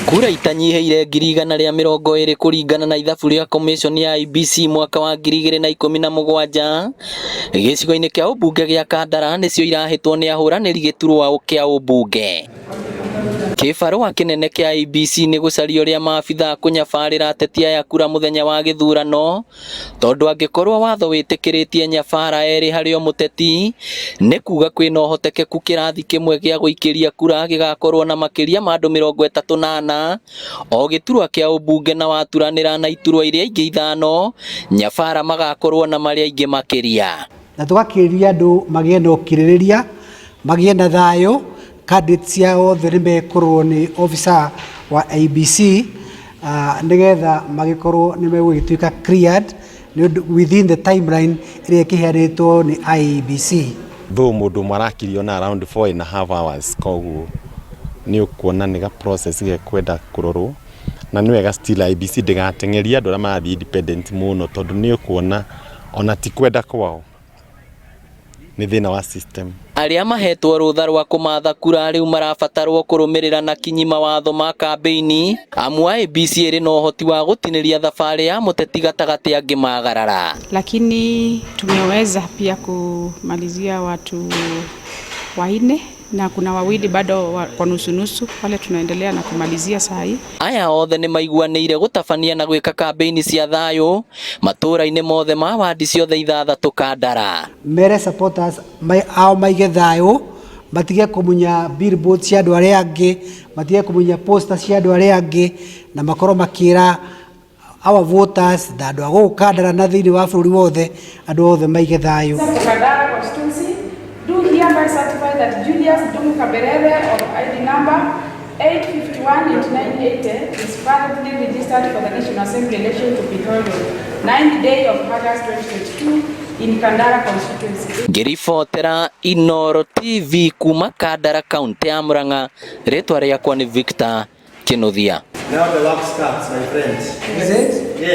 Kura itanyiheire 120 kuringana na ithabu ria commission ya IEBC mwaka wa 2017 gicigo-ini kia ubunge gia Kandara nicio irahitwo ni ahuraniri giturwa kia ubunge. Kibarua kinene kia IEBC ni gucaria ria maabitha kunyabarira ateti aya kura muthenya wa githurano tondu angikorwo watho witikiritie nyabara eri hari o muteti ni kuga kwina uhotekeku kirathi kimwe gia guikiria kura gigakorwo na makiria ma andu 38 o giturwa kia ubunge na waturanira na iturwa iria ingi ithano nyabara magakorwo na maria ingi makiria na tugakiria andu magie na ukiririria magie na thayo candidates yao mekorwo ni officer wa IEBC nigetha magikorwo ni megwituika cleared within the timeline iria kiheanitwo ni IEBC. Though mundu marakirio na around 4.5 hours koguo ni ukuona ni ga process ge kwenda kurorwo na ni wega still IEBC ndigatengeria andu aria marathi independent muno tondu ni ukuona ona ti kwenda kwao ni thina wa system. Aria mahetwo rutha rwa kumatha kura riu marabatarwo kurumirira na kinyi mawatho ma kambeini amwe IEBC iri na uhoti wa gutiniria thabari ya muteti gatagati angi magarara, lakini tumeweza pia kumalizia watu 4 na kuna wawili bado kwa nusu wale tunaendelea na kumalizia saa hii. Aya othe ni maiguanire gutabania na gwika kambeini cia thayo matura-ini mothe ma wadi ciothe 6 Kandara. Mere supporters maige thayo matige kumunya billboards cia andu aria angi matige kumunya posters cia andu aria angi na makorwo makira our voters na andu ago Kandara na thiini wa bururi wothe andu othe maige thayo. Do hereby certify that Julius Dumu Kaberere of ID number 8518980 is validly registered for the National Assembly election to be held on 9th day of August 2022 in Kandara constituency. Ngiribotera Inooro TV kuma Kandara County ya Murang'a, ritwa riakwa ni Victor Kinuthia. Now the work starts, my friends. Is it? Yeah.